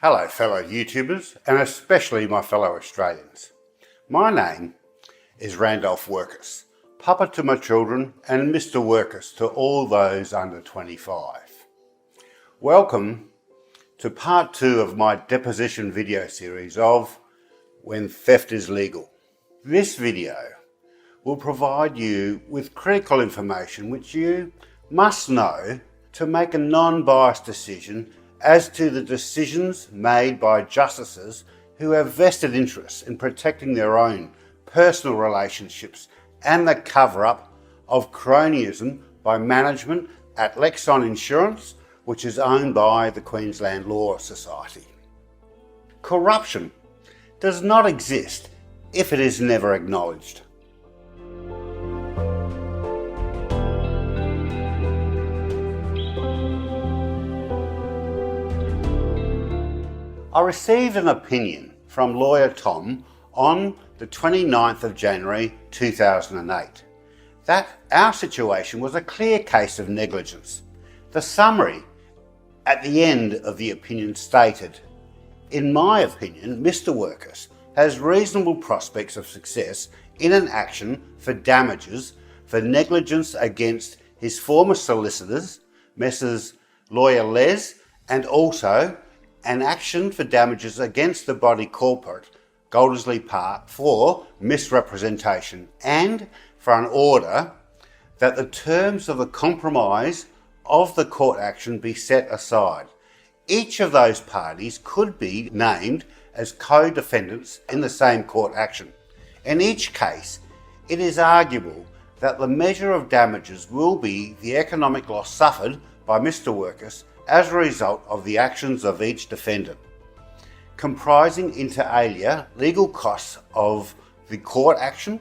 Hello fellow YouTubers and especially my fellow Australians. My name is Randolph Wirkus, Papa to my children and Mr. Wirkus to all those under 25. Welcome to part 2 of my deposition video series of When Theft is Legal. This video will provide you with critical information which you must know to make a non-biased decision as to the decisions made by justices who have vested interests in protecting their own personal relationships and the cover-up of cronyism by management at LEXON Insurance, which is owned by the Queensland Law Society. Corruption does not exist if it is never acknowledged. I received an opinion from lawyer Tom on the 29th of January 2008 that our situation was a clear case of negligence. The summary at the end of the opinion stated, "In my opinion, Mr. Wirkus has reasonable prospects of success in an action for damages for negligence against his former solicitors, Messrs. Lawyer Les, and also an action for damages against the Body Corporate Goldieslie Park for misrepresentation and for an order that the terms of the compromise of the court action be set aside. Each of those parties could be named as co-defendants in the same court action. In each case, it is arguable that the measure of damages will be the economic loss suffered by Mr. Wirkus as a result of the actions of each defendant, comprising inter alia legal costs of the court action."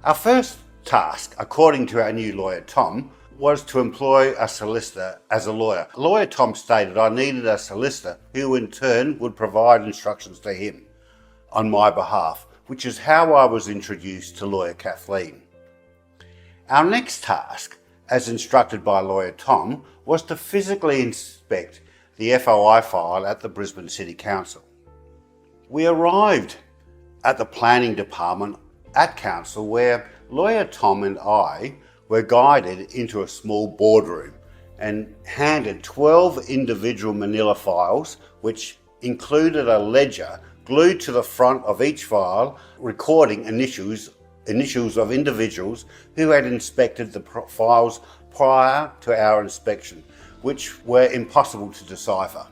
Our first task, according to our new lawyer Tom, was to employ a solicitor as a lawyer. Lawyer Tom stated I needed a solicitor who in turn would provide instructions to him on my behalf, which is how I was introduced to lawyer Kathleen. Our next task, as instructed by lawyer Tom, was to physically inspect the FOI file at the Brisbane City Council. We arrived at the planning department at council where lawyer Tom and I were guided into a small boardroom and handed 12 individual manila files which included a ledger glued to the front of each file recording initials of individuals who had inspected the files prior to our inspection, which were impossible to decipher.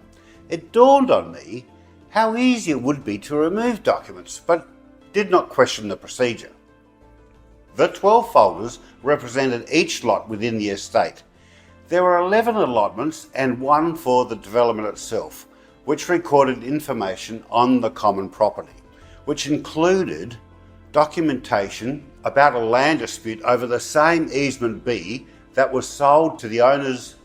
It dawned on me how easy it would be to remove documents, but did not question the procedure. The 12 folders represented each lot within the estate. There were 11 allotments and one for the development itself, which recorded information on the common property, which included documentation about a land dispute over the same easement B that was sold to the owners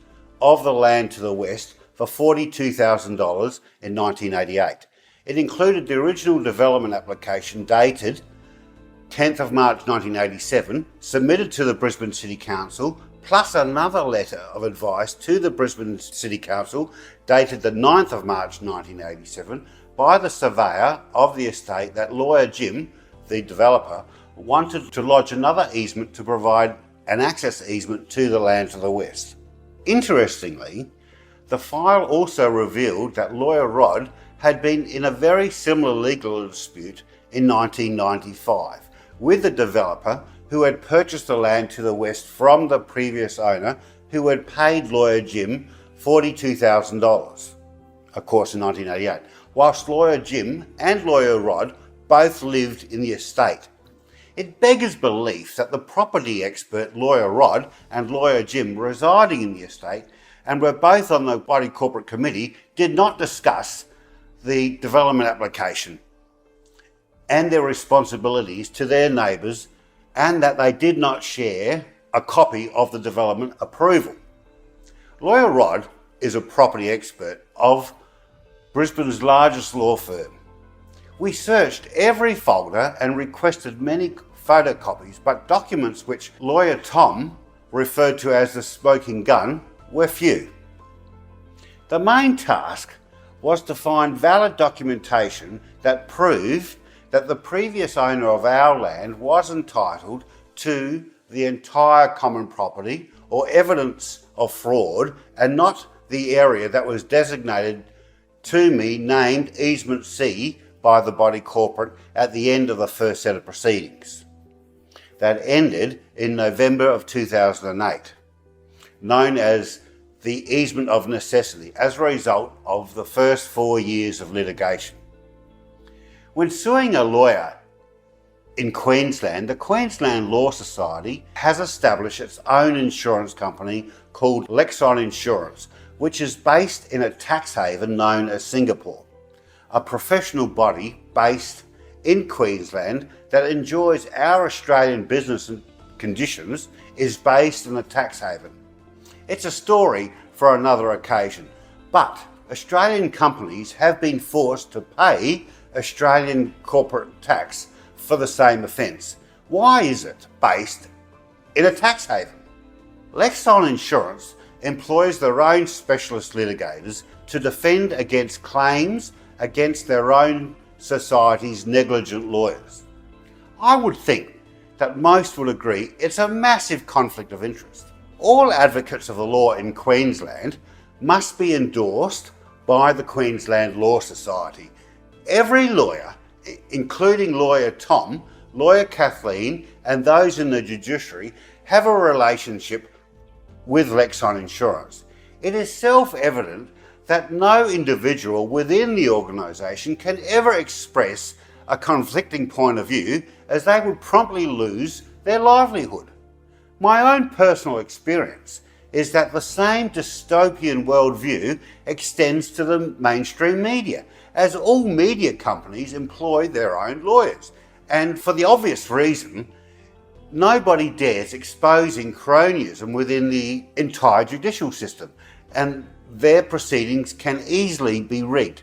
of the land to the west for $42,000 in 1988. It included the original development application dated 10th of March 1987, submitted to the Brisbane City Council, plus another letter of advice to the Brisbane City Council dated the 9th of March 1987 by the surveyor of the estate that lawyer Jim, the developer, wanted to lodge another easement to provide an access easement to the land to the west. Interestingly, the file also revealed that lawyer Rod had been in a very similar legal dispute in 1995 with the developer who had purchased the land to the west from the previous owner who had paid lawyer Jim $42,000, of course in 1988, whilst lawyer Jim and lawyer Rod both lived in the estate. It beggars belief that the property expert lawyer Rod and lawyer Jim residing in the estate and were both on the Body Corporate Committee did not discuss the development application and their responsibilities to their neighbours, and that they did not share a copy of the development approval. Lawyer Rod is a property expert of Brisbane's largest law firm. We searched every folder and requested many photocopies, but documents which lawyer Tom referred to as the smoking gun were few. The main task was to find valid documentation that proved that the previous owner of our land was entitled to the entire common property or evidence of fraud, and not the area that was designated to me named Easement C by the Body Corporate at the end of the first set of proceedings. That ended in November of 2008, known as the easement of necessity, as a result of the first 4 years of litigation. When suing a lawyer in Queensland, the Queensland Law Society has established its own insurance company called LEXON Insurance, which is based in a tax haven known as Singapore. A professional body based in Queensland that enjoys our Australian business conditions is based in a tax haven. It's a story for another occasion, but Australian companies have been forced to pay Australian corporate tax for the same offence. Why is it based in a tax haven? LEXON Insurance employs their own specialist litigators to defend against claims against their own society's negligent lawyers. I would think that most would agree it's a massive conflict of interest. All advocates of the law in Queensland must be endorsed by the Queensland Law Society. Every lawyer, including lawyer Tom, lawyer Kathleen, and those in the judiciary, have a relationship with LEXON Insurance. It is self-evident that no individual within the organisation can ever express a conflicting point of view, as they would promptly lose their livelihood. My own personal experience is that the same dystopian worldview extends to the mainstream media, as all media companies employ their own lawyers. And for the obvious reason, nobody dares exposing cronyism within the entire judicial system, and their proceedings can easily be rigged.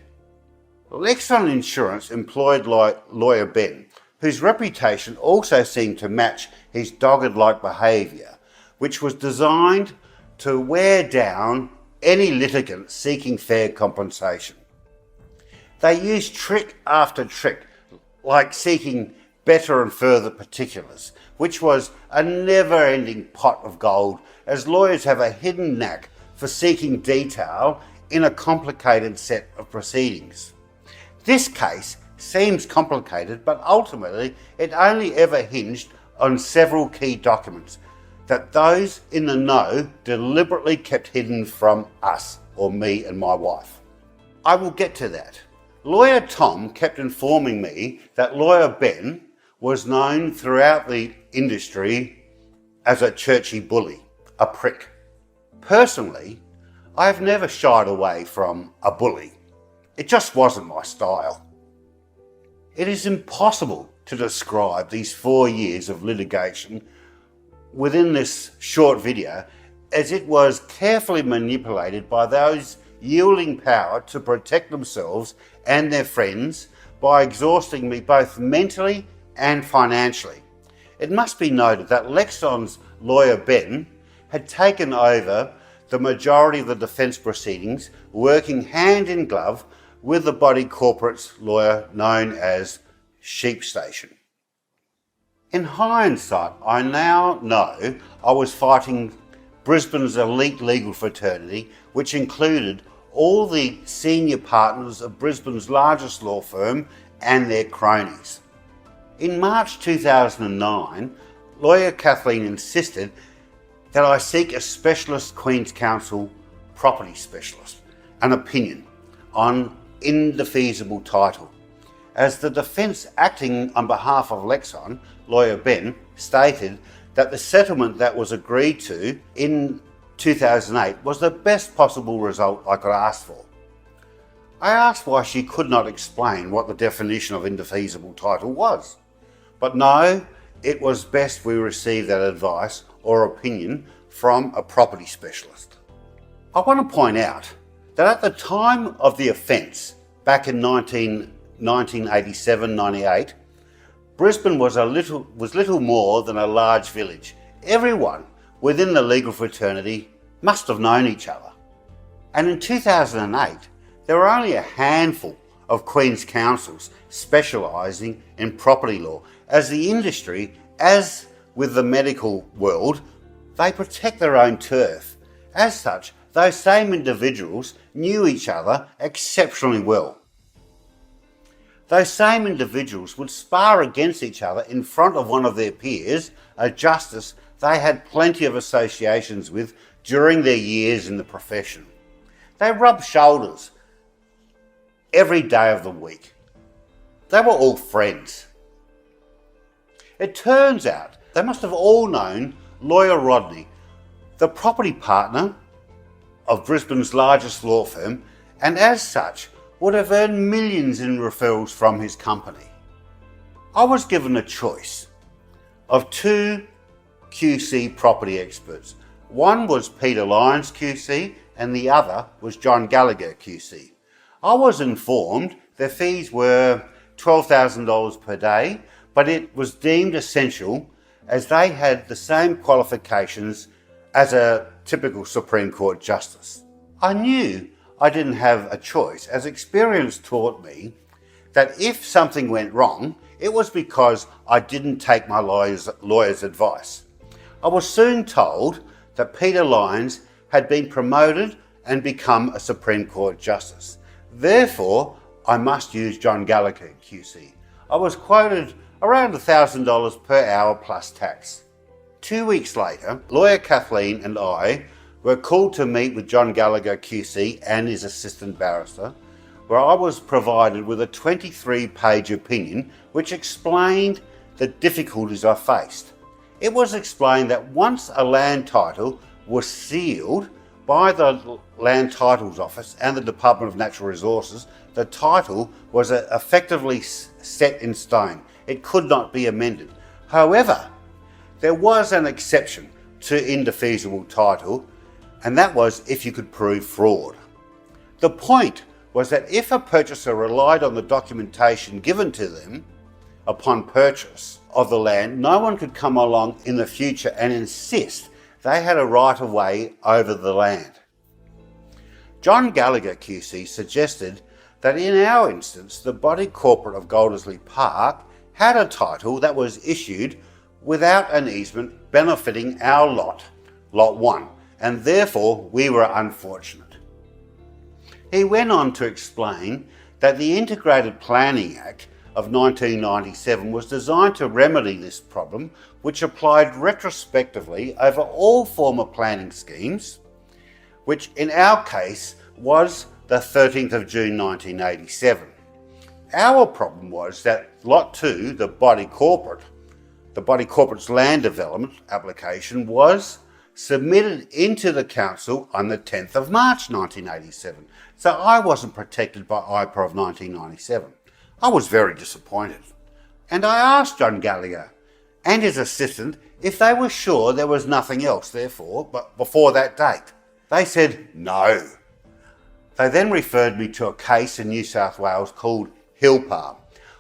LEXON Insurance employed lawyer Ben, whose reputation also seemed to match his dogged-like behaviour, which was designed to wear down any litigant seeking fair compensation. They used trick after trick, like seeking better and further particulars, which was a never-ending pot of gold, as lawyers have a hidden knack for seeking detail in a complicated set of proceedings. This case seems complicated, but ultimately it only ever hinged on several key documents that those in the know deliberately kept hidden from us, or me and my wife. I will get to that. Lawyer Tom kept informing me that lawyer Ben was known throughout the industry as a churchy bully, a prick. Personally, I have never shied away from a bully. It just wasn't my style. It is impossible to describe these 4 years of litigation within this short video, as it was carefully manipulated by those yielding power to protect themselves and their friends by exhausting me both mentally and financially. It must be noted that LEXON's lawyer Ben had taken over the majority of the defence proceedings, working hand in glove with the Body Corporate's lawyer known as Sheep Station. In hindsight, I now know I was fighting Brisbane's elite legal fraternity, which included all the senior partners of Brisbane's largest law firm and their cronies. In March 2009, lawyer Kathleen insisted that I seek a specialist Queen's Council property specialist, an opinion on indefeasible title, as the defence acting on behalf of LEXON, lawyer Ben, stated that the settlement that was agreed to in 2008 was the best possible result I could ask for. I asked why she could not explain what the definition of indefeasible title was, but no, it was best we receive that advice or opinion from a property specialist. I want to point out that at the time of the offence, back in 1987-98, Brisbane was little more than a large village. Everyone within the legal fraternity must have known each other. And in 2008, There are only a handful of Queen's councils specialising in property law. As the industry, as with the medical world, they protect their own turf. As such, those same individuals knew each other exceptionally well. Those same individuals would spar against each other in front of one of their peers, a justice they had plenty of associations with during their years in the profession. They rubbed shoulders every day of the week. They were all friends. It turns out they must have all known Lawyer Rodney, the property partner of Brisbane's largest law firm, and as such would have earned millions in referrals from his company. I was given a choice of two QC property experts. One was Peter Lyons QC and the other was John Gallagher QC. I was informed their fees were $12,000 per day, but it was deemed essential as they had the same qualifications as a typical Supreme Court justice. I knew I didn't have a choice, as experience taught me that if something went wrong, it was because I didn't take my lawyer's advice. I was soon told that Peter Lyons had been promoted and become a Supreme Court justice. Therefore, I must use John Gallagher QC. I was quoted around $1,000 per hour plus tax. 2 weeks later, lawyer Kathleen and I were called to meet with John Gallagher QC and his assistant barrister, where I was provided with a 23-page opinion which explained the difficulties I faced. It was explained that once a land title was sealed by the Land Titles Office and the Department of Natural Resources, the title was effectively set in stone. It could not be amended. However, there was an exception to indefeasible title, and that was if you could prove fraud. The point was that if a purchaser relied on the documentation given to them upon purchase of the land, no one could come along in the future and insist they had a right of way over the land. John Gallagher QC suggested that in our instance, the Body Corporate of Goldieslie Park had a title that was issued without an easement benefiting our lot, Lot 1, and therefore we were unfortunate. He went on to explain that the Integrated Planning Act of 1997 was designed to remedy this problem, which applied retrospectively over all former planning schemes, which in our case was the 13th of June 1987. Our problem was that Lot 2, the Body Corporate's land development application was submitted into the council on the 10th of March 1987. So I wasn't protected by IPA of 1997. I was very disappointed. And I asked John Gallagher and his assistant if they were sure there was nothing else, but before that date. They said no. They then referred me to a case in New South Wales called Hillpalm,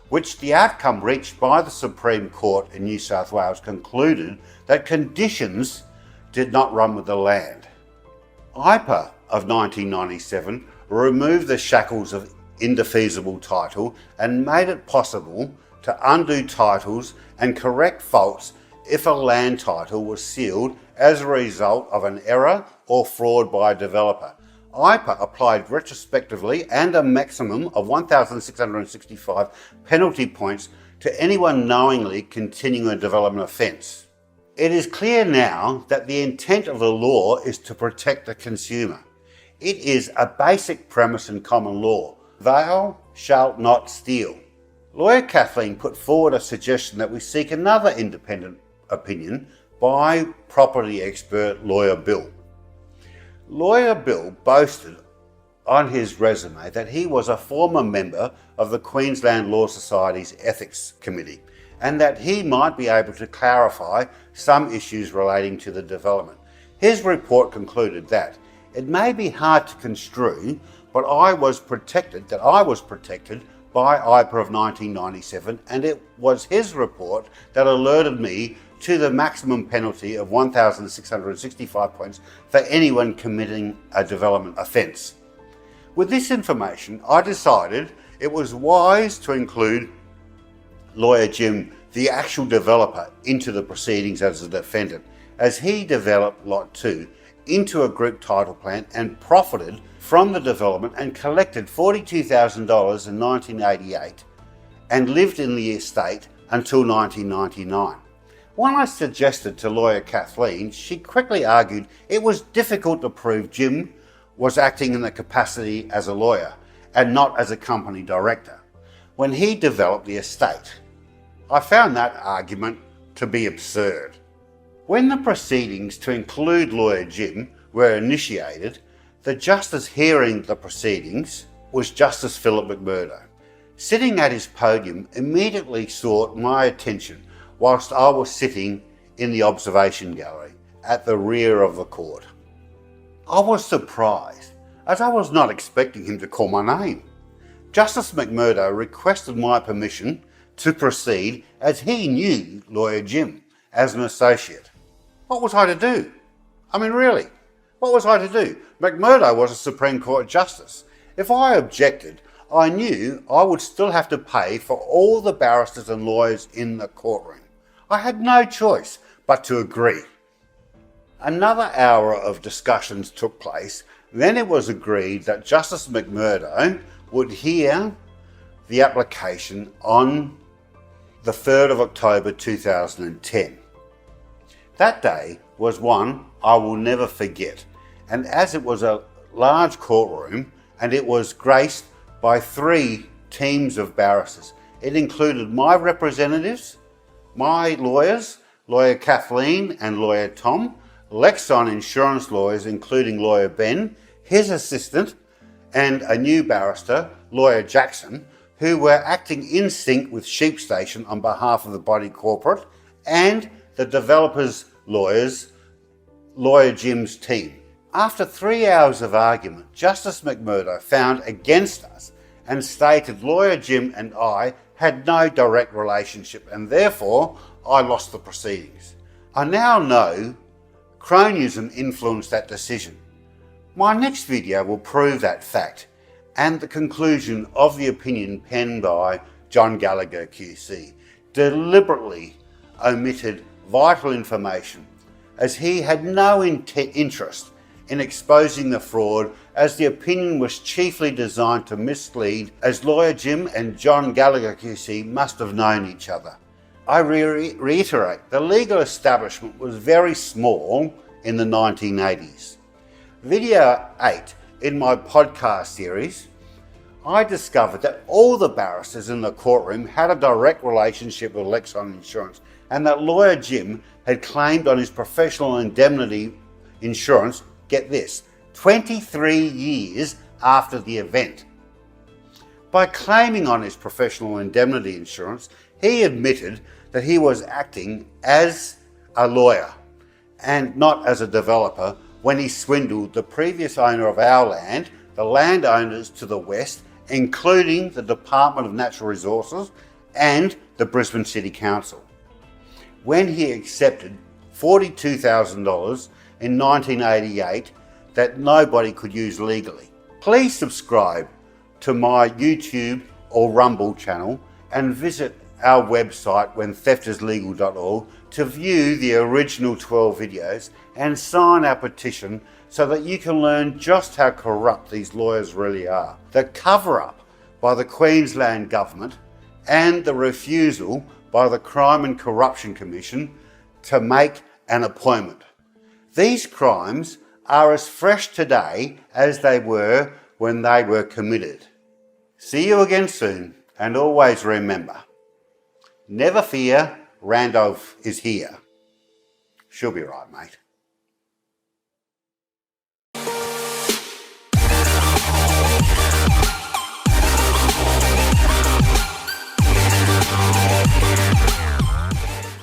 which the outcome reached by the Supreme Court in New South Wales concluded that conditions did not run with the land. IPA of 1997 removed the shackles of indefeasible title and made it possible to undo titles and correct faults if a land title was sealed as a result of an error or fraud by a developer. IPA applied retrospectively and a maximum of 1,665 penalty points to anyone knowingly continuing a development offence. It is clear now that the intent of the law is to protect the consumer. It is a basic premise in common law. Thou shalt not steal. Lawyer Kathleen put forward a suggestion that we seek another independent opinion by property expert Lawyer Bill. Lawyer Bill boasted on his resume that he was a former member of the Queensland Law Society's Ethics Committee and that he might be able to clarify some issues relating to the development. His report concluded that it may be hard to construe, but I was protected by IPA of 1997, and it was his report that alerted me to the maximum penalty of 1,665 points for anyone committing a development offence. With this information, I decided it was wise to include lawyer Jim, the actual developer, into the proceedings as a defendant, as he developed Lot 2 into a group title plan and profited from the development and collected $42,000 in 1988 and lived in the estate until 1999. When I suggested to lawyer Kathleen, she quickly argued it was difficult to prove Jim was acting in the capacity as a lawyer and not as a company director when he developed the estate. I found that argument to be absurd. When the proceedings to include lawyer Jim were initiated, the justice hearing the proceedings was Justice Philip McMurdo. Sitting at his podium immediately sought my attention whilst I was sitting in the observation gallery at the rear of the court. I was surprised, as I was not expecting him to call my name. Justice McMurdo requested my permission to proceed as he knew lawyer Jim as an associate. What was I to do? I mean, really, what was I to do? McMurdo was a Supreme Court Justice. If I objected, I knew I would still have to pay for all the barristers and lawyers in the courtroom. I had no choice but to agree. Another hour of discussions took place. Then it was agreed that Justice McMurdo would hear the application on the 3rd of October 2010. That day was one I will never forget, and as it was a large courtroom and it was graced by 3 teams of barristers, it included my representatives, my lawyers, lawyer Kathleen and lawyer Tom, LEXON Insurance lawyers including lawyer Ben, his assistant, and a new barrister, lawyer Jackson, who were acting in sync with SheepStation on behalf of the Body Corporate, and the developers' lawyers, lawyer Jim's team. After 3 hours of argument, Justice McMurdo found against us and stated lawyer Jim and I had no direct relationship and therefore I lost the proceedings. I now know cronyism influenced that decision. My next video will prove that fact and the conclusion of the opinion penned by John Gallagher QC deliberately omitted vital information as he had no interest in exposing the fraud, as the opinion was chiefly designed to mislead, as lawyer Jim and John Gallagher QC must have known each other. I reiterate, the legal establishment was very small in the 1980s. Video 8 in my podcast series, I discovered that all the barristers in the courtroom had a direct relationship with LEXON Insurance and that lawyer Jim had claimed on his professional indemnity insurance, get this, 23 years after the event. By claiming on his professional indemnity insurance, he admitted that he was acting as a lawyer and not as a developer when he swindled the previous owner of our land, the landowners to the west, including the Department of Natural Resources and the Brisbane City Council, when he accepted $42,000 in 1988 that nobody could use legally. Please subscribe to my YouTube or Rumble channel and visit our website whentheftislegal.org to view the original 12 videos and sign our petition so that you can learn just how corrupt these lawyers really are. The cover-up by the Queensland government and the refusal by the Crime and Corruption Commission to make an appointment. These crimes are as fresh today as they were when they were committed. See you again soon, and always remember, never fear, Randolph is here. She'll be right, mate.